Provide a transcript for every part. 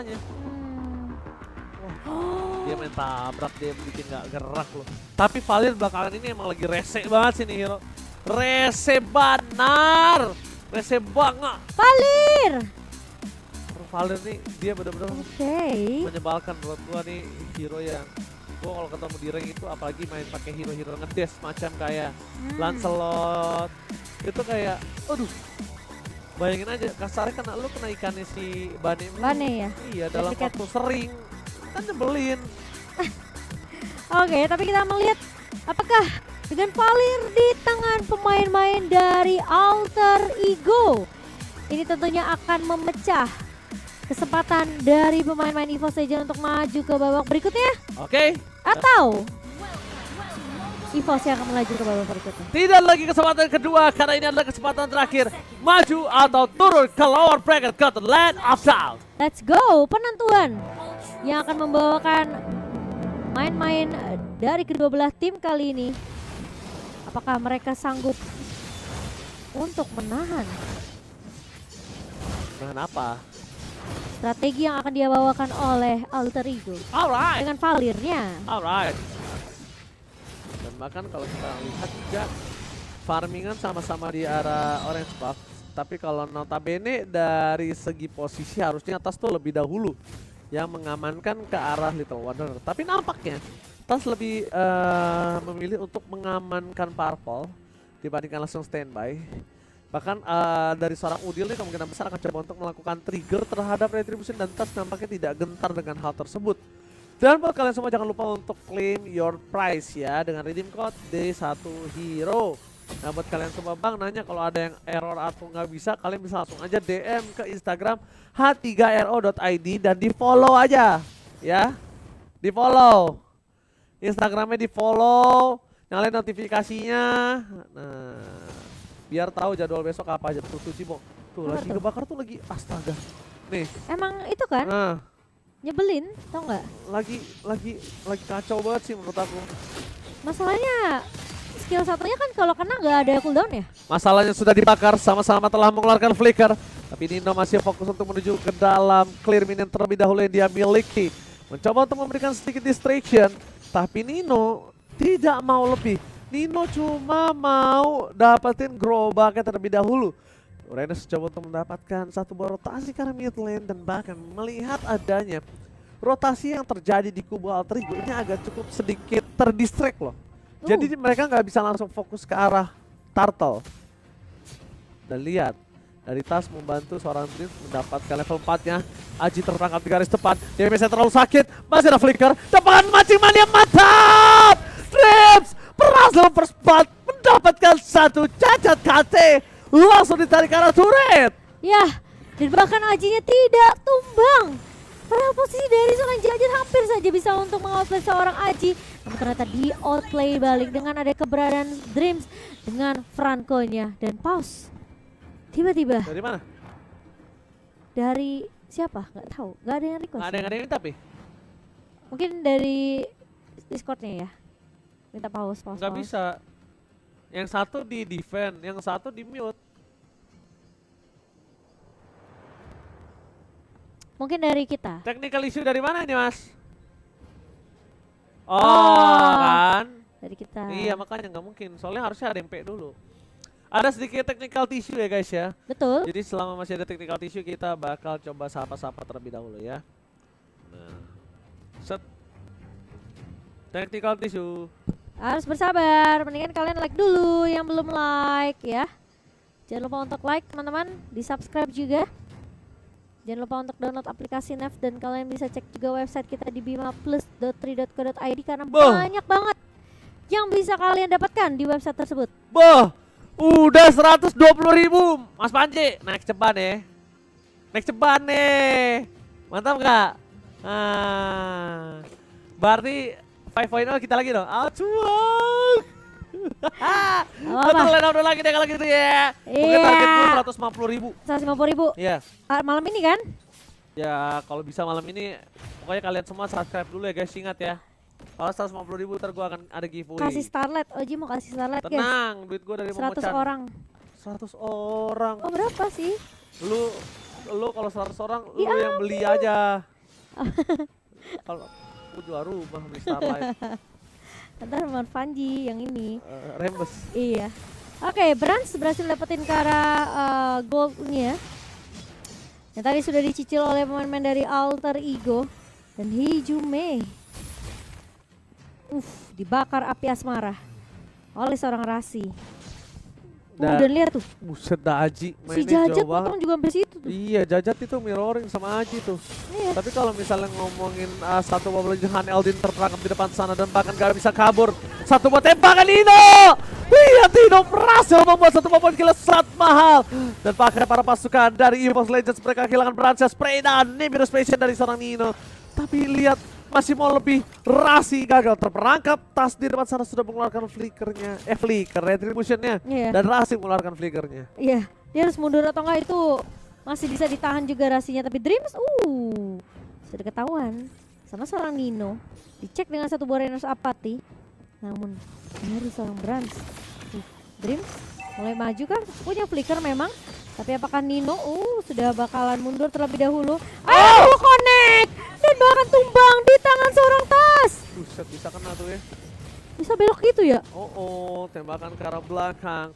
senjatanya. Wah, dia main tabrak, dia bikin gak gerak loh. Tapi Valir belakangan ini emang lagi rese banget sih nih hero. Rese banar, rese banget. Valir. Valir nih dia bener-bener Oke. menyebalkan buat gua nih hero yang gua kalau ketemu di rank itu apalagi main pakai hero-hero ngedes macam kayak Lancelot itu kayak aduh bayangin aja kasarnya kena lu kena ikannya si Bane. Bane ya? Iya dalam Dekat. waktu sering kan nyebelin. Oke, tapi kita melihat apakah dengan Valir di tangan pemain-main dari Alter Ego ini tentunya akan memecah kesempatan dari pemain-main EVOS Legends untuk maju ke babak berikutnya, Oke. atau EVOS yang akan melaju ke babak berikutnya. Tidak lagi kesempatan kedua karena ini adalah kesempatan terakhir. Maju atau turun ke lower bracket ke the land of South. Let's go, penentuan yang akan membawakan main-main dari kedua belah tim kali ini. Apakah mereka sanggup untuk menahan Nah, apa? strategi yang akan dia bawakan oleh Alter Ego Alright. dengan Valirnya? Alright. Dan bahkan kalau kita lihat juga farmingan sama-sama di arah orange buff. Tapi kalau notabene dari segi posisi harusnya atas tuh lebih dahulu yang mengamankan ke arah Little Wonder. Tapi nampaknya Tas lebih memilih untuk mengamankan Purple dibandingkan langsung standby. Bahkan dari seorang Udil nih kemungkinan besar akan coba untuk melakukan trigger terhadap Retribution dan Tas nampaknya tidak gentar dengan hal tersebut. Dan buat kalian semua jangan lupa untuk claim your prize ya dengan redeem code D1Hero. Nah buat kalian semua bang nanya kalau ada yang error atau nggak bisa, kalian bisa langsung aja DM ke Instagram h3ro.id dan di follow aja ya. Di follow. Instagramnya di follow, nyalain notifikasinya. Nah biar tahu jadwal besok apa aja tuh Cibok. Tuh lagi kebakar tuh lagi astaga. Nih. Emang itu kan Nah. nyebelin, tau nggak? Lagi kacau banget sih menurut aku. Masalahnya skill satunya kan kalau kena nggak ada cooldown ya? Masalahnya sudah dibakar, sama-sama telah mengeluarkan flicker. Tapi Nino masih fokus untuk menuju ke dalam clear minion terlebih dahulu yang dia miliki. Mencoba untuk memberikan sedikit distraction, tapi Nino tidak mau lebih. Nino cuma mau dapetin gerobaknya terlebih dahulu. Uranus coba untuk mendapatkan satu buah rotasi ke arah mid lane dan bahkan melihat adanya rotasi yang terjadi di kubu Alter Ego ini agak cukup sedikit terdistract loh. Jadi mereka nggak bisa langsung fokus ke arah Turtle. Dan lihat, dari Tas membantu seorang Dreams mendapatkan level 4-nya. Aji terperangkap di garis depan, damage-nya terlalu sakit, masih ada flicker, tebakan mancing mania mantap! Dreams berhasil mempercepat mendapatkan satu cacat KT, langsung ditarik ke arah turret. Ya, dan bahkan Ajinya tidak tumbang. Padahal posisi dari seorang Jajir hampir saja bisa untuk mengoutplay seorang Aji. Namun ternyata di outplay balik dengan ada keberadaan Dreams dengan Franco-nya dan Pause. Tiba-tiba Dari mana? dari siapa? Nggak tahu. Nggak ada yang request. Nggak ada yang minta, Pi? Mungkin dari Discord-nya ya. Minta pause. Nggak bisa. Yang satu di defend, yang satu di mute. Mungkin dari kita. Technical issue dari mana ini, Mas? Oh, kan? Dari kita. Iya, makanya nggak mungkin. Soalnya harusnya ada yang P dulu. Ada sedikit technical tissue ya, guys ya. Betul. Jadi selama masih ada technical tissue, kita bakal coba sapa-sapa terlebih dahulu ya. Nah. Set. Technical tissue. Harus bersabar, mendingan kalian like dulu yang belum like ya. Jangan lupa untuk like teman-teman, di subscribe juga. Jangan lupa untuk download aplikasi Nav dan kalian bisa cek juga website kita di bimaplus.3.co.id karena banyak banget yang bisa kalian dapatkan di website tersebut. Boh, udah 120.000 Mas Panji, naik ceban ya. Naik ceban nih. Mantap gak? Nah, berarti 5.0 kita lagi dong. Acuang. Betul udah lagi deh kalau gitu ya. Mungkin targetmu 150.000. 150.000. Iya. Malam ini kan? Ya kalau bisa malam ini pokoknya kalian semua subscribe dulu ya guys, ingat ya. Kalau 150.000 ntar gue akan ada giveaway. Kasih Starlight, Oji mau kasih Starlight guys. Tenang, duit gue dari 100 Momocan. orang. 100 orang. Oh berapa sih? Lu lu kalau 100 orang lu Ya yang beli aja. Kalau aku jual rumah beli Starlight. Ntar Fanji yang ini. Rembes. Iya. Oke, Brans berhasil dapetin ke arah goldnya. Yang tadi sudah dicicil oleh pemain-pemain dari Alter Ego dan Hijume. Dibakar api asmara oleh seorang Rasi. Dan lihat tuh, buset dah Aji si mainnya Jajat jauh banget. potong juga sampai situ tuh. Iya, Jajat itu mirroring sama Aji tuh. Iya. Tapi kalau misalnya ngomongin satu Mobile Legends Han Eldin terperangkap di depan sana dan bahkan gak bisa kabur. Satu buat tembakan Nino. Lihat Nino berhasil membuat satu momen kill sangat mahal. Dan pakai para pasukan dari EVOS Legends mereka kehilangan Branches, spray dan Nimbus Passion dari seorang Nino. Tapi lihat masih mau lebih, Rasi gagal terperangkap. Tas di depan sana sudah mengeluarkan flickernya, flicker retributionnya. Iya. Dan Rasi mengeluarkan flickernya. Iya, dia harus mundur atau enggak itu masih bisa ditahan juga Rasinya. Tapi Dreams, sudah ketahuan sama seorang Nino. Dicek dengan satu buah Reynolds Apathy. Namun dari seorang Brans, Dreams mulai maju kan, punya flicker memang. Tapi apakah Nino sudah bakalan mundur terlebih dahulu? Connect! Dan bahkan tumbang di tangan seorang Tas. Buset, bisa kena tuh ya. Bisa belok gitu ya? Tembakan ke arah belakang.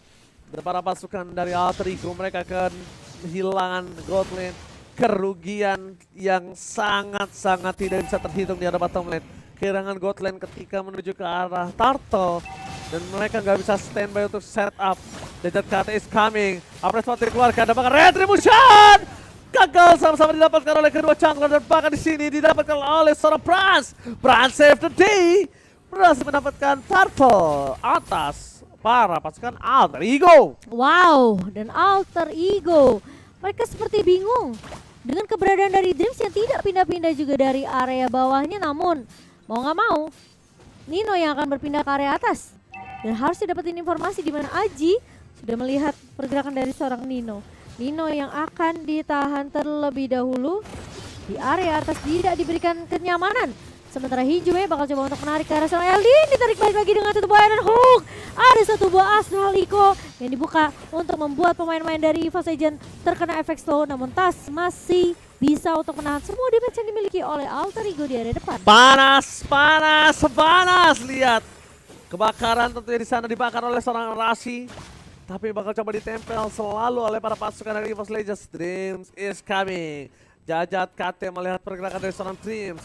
Dan para pasukan dari Alter Ego mereka akan kehilangan gold lane. Kerugian yang sangat-sangat tidak bisa terhitung di arah bottom lane. Kehilangan gold lane ketika menuju ke arah Turtle. Dan mereka nggak bisa standby untuk setup. Jajat KT is coming. Apres Fatih dikeluarkan. Dan bahkan retribution! Gagal sama-sama didapatkan oleh kedua jungler. Dan bahkan di sini didapatkan oleh seorang Brans. Brans save the day. Berhasil mendapatkan Turtle atas para pasukan Alter Ego. Wow, dan Alter Ego. Mereka seperti bingung dengan keberadaan dari Dreams yang tidak pindah-pindah juga dari area bawahnya. Namun, mau nggak mau, Nino yang akan berpindah ke area atas. Dan harus dapetin informasi di mana Aji sudah melihat pergerakan dari seorang Nino. Nino yang akan ditahan terlebih dahulu di area atas, tidak diberikan kenyamanan. Sementara Hijume bakal coba untuk menarik ke arah seorang Eldin, ditarik balik lagi dengan satu buah Iron Hook. Ada satu buah Astral Echo yang dibuka untuk membuat pemain-pemain dari EVOS Legends terkena efek slow. Namun Tas masih bisa untuk menahan semua damage yang dimiliki oleh Alter Ego di area depan. Panas. Lihat. Kebakaran tentunya di sana dibakar oleh seorang Rasi. Tapi bakal coba ditempel selalu oleh para pasukan dari EVOS Legends. Dreams is coming. Jajat KT melihat pergerakan dari seorang Dreams.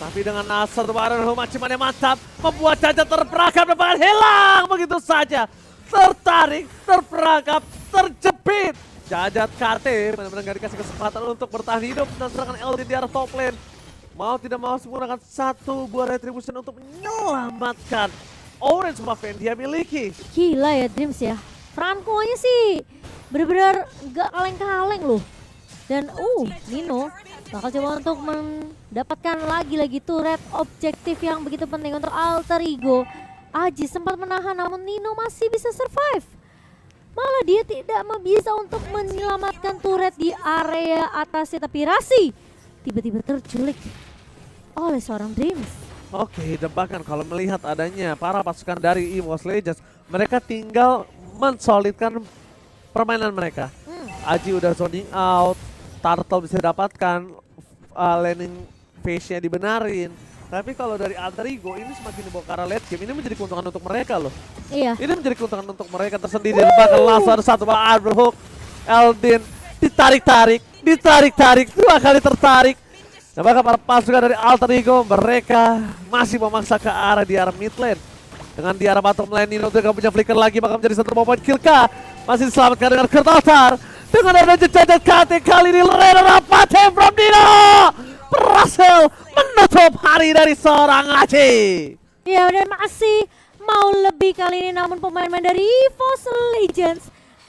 Tapi dengan asal Baron Humachiman yang mantap, membuat Jajat terperangkap dan bahkan hilang begitu saja. Tertarik, terperangkap, terjepit. Jajat KT benar-benar gak dikasih kesempatan untuk bertahan hidup dan serangan Eldin di arah top lane. Mau tidak mau menggunakan satu buah retribution untuk menyelamatkan orange buff yang dia miliki. Gila ya Dreams ya. Franco-nya sih benar-benar gak kaleng-kaleng loh. Dan Nino bakal coba untuk mendapatkan lagi turret objektif yang begitu penting untuk Alter Ego. Aji sempat menahan namun Nino masih bisa survive. Malah dia tidak bisa untuk menyelamatkan turret di area atasnya. Tapi Rasi tiba-tiba terculik oleh seorang Dreams. Oke, dan bahkan kalau melihat adanya para pasukan dari EVOS Legends, mereka tinggal mensolidkan permainan mereka. Aji udah zoning out, Turtle bisa dapatkan, laning phase-nya dibenarin. Tapi kalau dari Alter Ego ini semakin dibawa ke arah late game, ini menjadi keuntungan untuk mereka loh. Iya. Ini menjadi keuntungan untuk mereka tersendiri. Dan bahkan langsung ada satu Iron Hook. Eldin ditarik-tarik, 2 kali tertarik. Dan bahkan para pasukan dari Alter Ego, mereka masih memaksa ke arah di arah mid lane. Dengan di arah bottom lane, Nino juga punya flicker lagi, bakal menjadi satu point kill K. Masih diselamatkan dengan Kurt Altar. Dengan ada Jajat KT kali ini, Lorena Rapate from Nino berhasil menutup hari dari seorang Aji. Ya, dan masih mau lebih kali ini, namun pemain-pemain dari EVOS Legends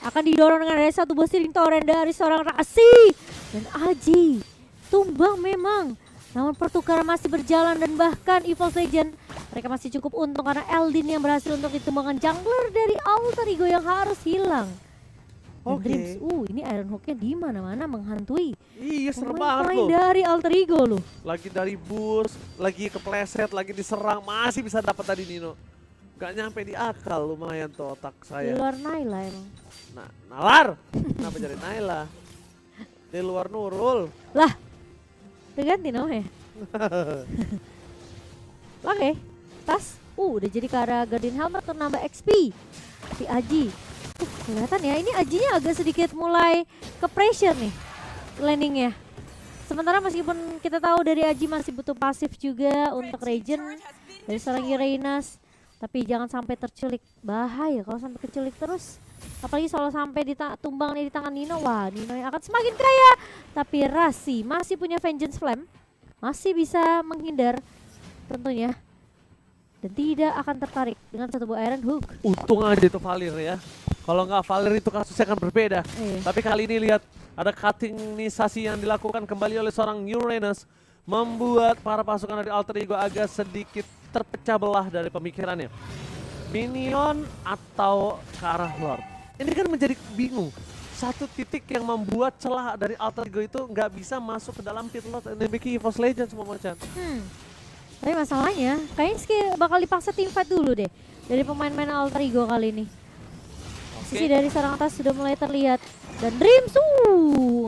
akan didorong dengan ada satu buah stealing torrent dari seorang Rasi. Dan Aji tumbang memang, namun pertukaran masih berjalan dan bahkan EVOS Legends mereka masih cukup untung karena Eldin yang berhasil untuk ditumbangkan jungler dari Alter Ego yang harus hilang. Dreams, ini Iron Hook-nya di mana-mana menghantui. Iya, serem banget Pemain loh. dari Alter Ego loh. Lagi dari boost, lagi kepleset, lagi diserang, masih bisa dapat tadi Nino. Gak nyampe di akal, lumayan tuh otak Di saya. luar Naila emang. Nah, Nalar. Kenapa jadi Naila? Di luar Nurul. Lah, udah ganti namanya. Oke, tas. Udah jadi ke arah Guardian Helmet untuk nambah XP. Si Aji. Kelihatan ya, ini Ajinya agak sedikit mulai ke pressure nih landingnya. Sementara meskipun kita tahu dari Aji masih butuh pasif juga untuk regen dari seorang Uranus, tapi jangan sampai terculik. Bahaya kalau sampai keculik terus. Apalagi kalau sampai tumbang nih di tangan Nino, wah Nino yang akan semakin kaya. Tapi Rasi masih punya Vengeance Flame, masih bisa menghindar tentunya. Dan tidak akan tertarik dengan satu buah Iron Hook. Untung aja itu Valir ya. Kalau nggak Valir itu kasusnya akan berbeda. Iya. Tapi kali ini lihat ada cuttingisasi yang dilakukan kembali oleh seorang Uranus, membuat para pasukan dari Alter Ego agak sedikit terpecah belah dari pemikirannya. Minion atau ke arah Lord. Ini kan menjadi bingung. Satu titik yang membuat celah dari Alter Ego itu nggak bisa masuk ke dalam pit Lord dan memiliki EVOS Legends semua macam. Tapi masalahnya kayaknya Ski bakal dipaksa teamfight dulu deh dari pemain-pemain Alter Ego kali ini. Sisi dari sarang atas sudah mulai terlihat. Dan Dreams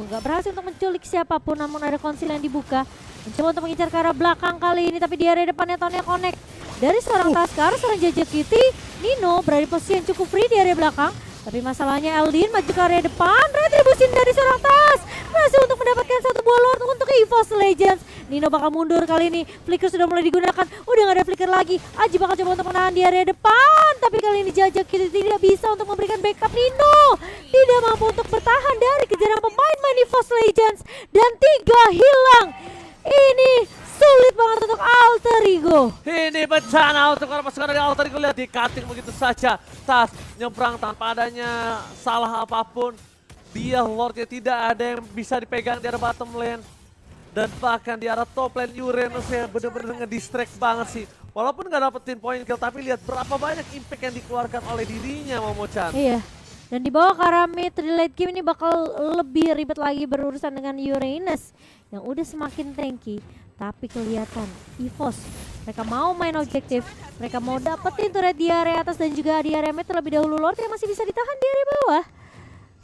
nggak berhasil untuk menculik siapapun, namun ada konsil yang dibuka. Mencoba untuk mengincar ke arah belakang kali ini, tapi di area depannya Tony connect. Dari seorang Taskar, seorang Jajak Kitty, Nino berada di posisi yang cukup free di area belakang. Tapi masalahnya Eldin maju ke area depan, retribusi dari seorang Tas berhasil untuk mendapatkan satu buah Lord untuk EVOS Legends. Nino bakal mundur kali ini, flicker sudah mulai digunakan, udah gak ada flicker lagi. Aji bakal coba untuk menahan di area depan, tapi kali ini Jajak Kitty tidak bisa untuk memberikan backup. Nino tidak mampu untuk bertahan dari kejaran pemain EVOS Legends, dan 3 hilang. Ini sulit banget untuk Alter Ego. Ini bencana untuk para pasukan dari Alter Ego. Lihat di cutting begitu saja. Tas nyebrang tanpa adanya salah apapun. Dia Lordnya tidak ada yang bisa dipegang di arah bottom lane. Dan bahkan di arah top lane Uranus ya bener-bener ngedistract banget sih. Walaupun gak dapetin point kill, tapi lihat berapa banyak impact yang dikeluarkan oleh dirinya Momo-chan. Iya. Dan di bawah karena mid late game ini bakal lebih ribet lagi berurusan dengan Uranus yang udah semakin tanky. Tapi kelihatan EVOS mereka mau main objektif, mereka mau dapetin turret di area atas dan juga di area mid terlebih dahulu. Lord yang masih bisa ditahan di area bawah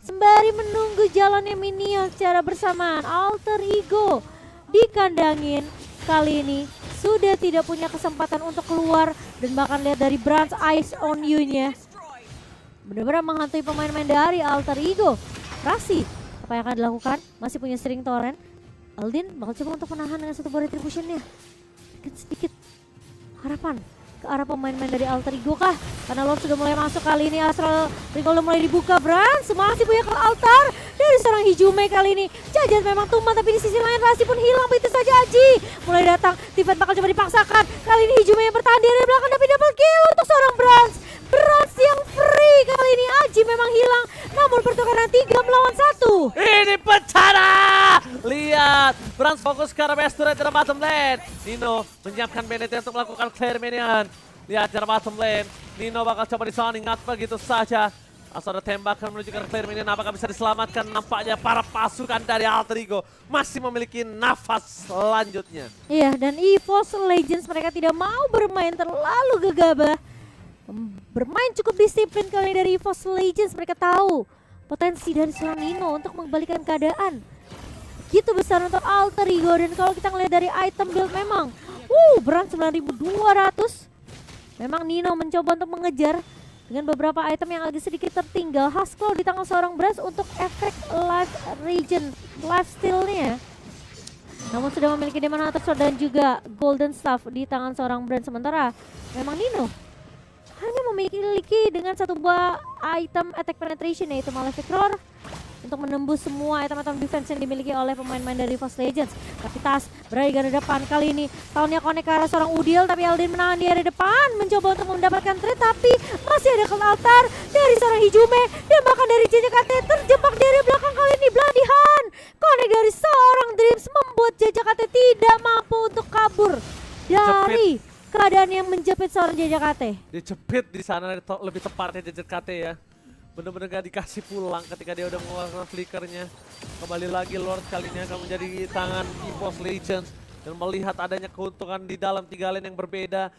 sembari menunggu jalannya minion secara bersamaan. Alter Ego dikandangin kali ini sudah tidak punya kesempatan untuk keluar, dan bahkan lihat dari Branch Eyes on You-nya benar-benar menghantui pemain-pemain dari Alter Ego. Rasi, apa yang akan dilakukan? Masih punya String Torrent. Aldin bakal coba untuk menahan dengan satu buah retribution-nya. Sedikit harapan ke arah pemain-pemain dari Alter Ego kah? Karena Lord sudah mulai masuk kali ini. Astral Recall udah mulai dibuka. Brand masih punya ke altar dari seorang Hijume kali ini. Jajat memang tumbang, tapi di sisi lain Rasi pun hilang. Begitu saja Aji mulai datang. Tifat bakal coba dipaksakan. Kali ini Hijume yang bertahan di area belakang, tapi double kill untuk seorang Brand. Brand yang free kali ini. Aji memang hilang, namun pertukaran 3 melawan 1. Ini bencana! Lihat, Brand fokus ke arah best turret di bottom lane. Nino menyiapkan BNT untuk melakukan clear minion. Lihat di bottom lane, Nino bakal coba disounding out begitu saja. Asal ada tembakan menuju ke clear minion, apakah bisa diselamatkan? Nampaknya para pasukan dari Alter Ego masih memiliki nafas selanjutnya. Iya, dan EVOS Legends mereka tidak mau bermain terlalu gegabah. Bermain cukup disiplin kali dari EVOS Legends. Mereka tahu potensi dari seorang Nino untuk mengembalikan keadaan gitu besar untuk Alter Ego. Dan kalau kita ngeliat dari item build memang berat 9.200. Memang Nino mencoba untuk mengejar dengan beberapa item yang agak sedikit tertinggal. Husklaw di tangan seorang Branch untuk efek life regen, life steal-nya. Namun sudah memiliki Demon Hunter Sword dan juga Golden Staff di tangan seorang Branch. Sementara memang Nino hanya memiliki dengan satu buah item attack penetration, yaitu Malefic Roar, untuk menembus semua item-item defense yang dimiliki oleh pemain-pemain dari EVOS Legends. Tapi Tas berada di garda depan kali ini. Tahunnya connect ke arah seorang Udil, tapi Aldin menahan di area depan, mencoba untuk mendapatkan trade, tapi masih ada ke altar dari seorang Hijume, dan bahkan dari JJKT terjebak di area belakang kali ini. Bloody Hand connect dari seorang Dreams membuat JJKT tidak mampu untuk kabur dari keadaan yang menjepit seorang JJKT. Dijepit di sana lebih tepatnya JJKT ya. Bener-bener gak dikasih pulang ketika dia udah mengeluarkan flickernya. Kembali lagi Lord kali ini akan menjadi tangan EVOS Legends. Dan melihat adanya keuntungan di dalam 3 lane yang berbeda,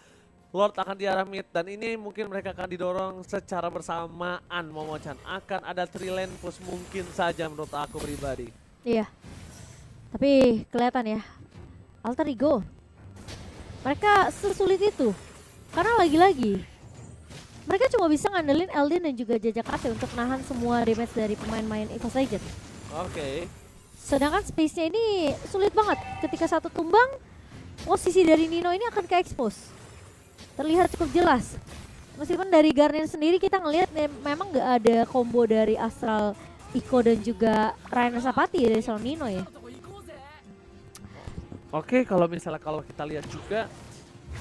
Lord akan di arah mid. Dan ini mungkin mereka akan didorong secara bersamaan Momo-chan. Akan ada 3 lane push mungkin saja menurut aku pribadi. Iya. Tapi kelihatan ya, Alter Ego mereka sesulit itu. Karena lagi-lagi mereka cuma bisa ngandelin Elden dan juga Jajak Kate untuk nahan semua damage dari pemain-pemain EVOS Legends. Oke. Sedangkan space-nya ini sulit banget. Ketika satu tumbang, posisi dari Nino ini akan ke-expose. Terlihat cukup jelas. Meskipun dari Garden sendiri kita ngelihat memang nggak ada combo dari Astral Iko dan juga Rainer Sapati dari seorang Nino ya. Oke, kalau kita lihat juga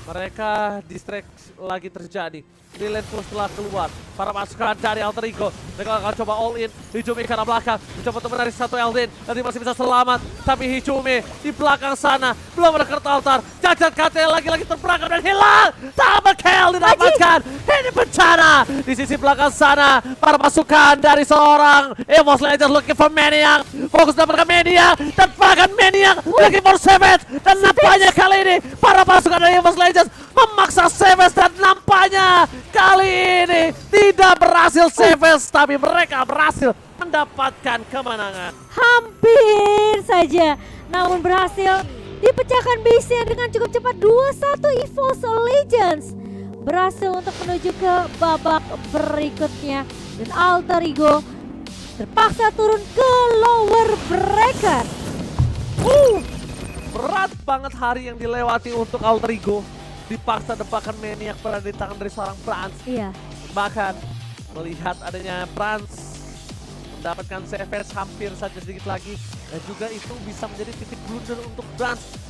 mereka distract lagi terjadi. Lilian Plus telah keluar. Para pasukan dari Alter Ego. Mereka akan coba all in. Hijumi ke arah belakang. Mencoba untuk menarik satu Elden. Nanti masih bisa selamat. Tapi Hijumi di belakang sana. Belum ada Kurt Altar. Jajak KT lagi-lagi terperangkap dan hilang. Double kill didapatkan. Ini bencana. Di sisi belakang sana. Para pasukan dari seorang EVOS Legends looking for Maniac. Fokus dapatkan Maniac. Dan bahkan Maniac looking for Savage. Dan nampaknya kali ini para pasukan dari EVOS Legends memaksa Savage dan nampaknya kali ini tidak berhasil Savage, tapi mereka berhasil mendapatkan kemenangan. Hampir saja, namun berhasil dipecahkan base-nya dengan cukup cepat. 2-1 EVOS Legends berhasil untuk menuju ke babak berikutnya. Dan Alter Ego terpaksa turun ke lower bracket. Berat banget hari yang dilewati untuk Alter Ego. Dipaksa depakan Maniac berada di tangan dari seorang Franz. Iya. Bahkan melihat adanya Franz mendapatkan Savage hampir saja sedikit lagi. Dan juga itu bisa menjadi titik blunder untuk Franz.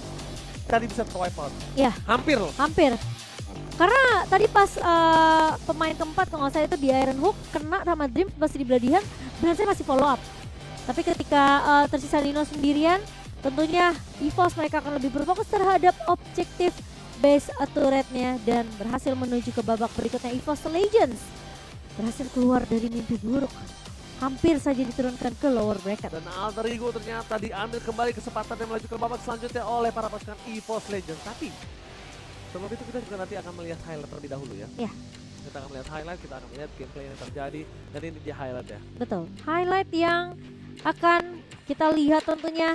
Tadi bisa terwipe out. Iya. Hampir loh. Hampir. Karena tadi pas pemain keempat kalau nggak salah itu di Iron Hook kena sama Dream masih di Bloody Hand, Brands masih follow up. Tapi ketika tersisa Nino sendirian, tentunya EVOS mereka akan lebih berfokus terhadap objektif base turretnya dan berhasil menuju ke babak berikutnya. EVOS Legends berhasil keluar dari mimpi buruk. Hampir saja diturunkan ke lower bracket. Dan Alter Ego ternyata diambil kembali kesempatan dan melaju ke babak selanjutnya oleh para pasukan EVOS Legends. Tapi sebelum itu kita juga nanti akan melihat highlight terlebih dahulu ya. Iya. Kita akan melihat highlight, kita akan melihat gameplay yang terjadi. Dan ini dia highlight ya. Betul. Highlight yang akan kita lihat tentunya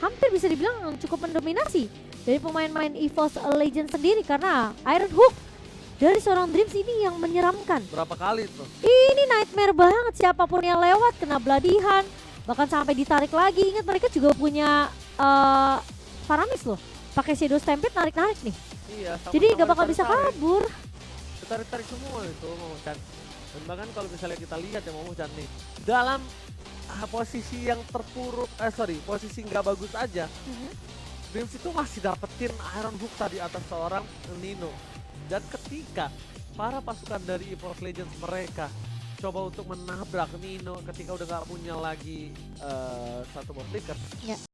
hampir bisa dibilang cukup mendominasi dari pemain-pemain EVOS Legends sendiri. Karena Iron Hook dari seorang Dreams ini yang menyeramkan. Berapa kali tuh? Ini nightmare banget, siapapun yang lewat kena beladihan, bahkan sampai ditarik lagi. Ingat mereka juga punya Paramis loh, pakai Shadow Stampede narik-narik nih. Iya, Jadi gak bakal bisa kabur. Tarik-tarik semua itu Momo-chan. Dan bahkan kalau misalnya kita lihat ya Momo-chan nih, dalam posisi yang terpuruk, posisi nggak bagus aja, Dreams itu masih dapetin Iron Hook tadi atas seorang Nino. Dan ketika para pasukan dari EVOS Legends mereka coba untuk menabrak Nino ketika udah nggak punya lagi satu bomb flicker,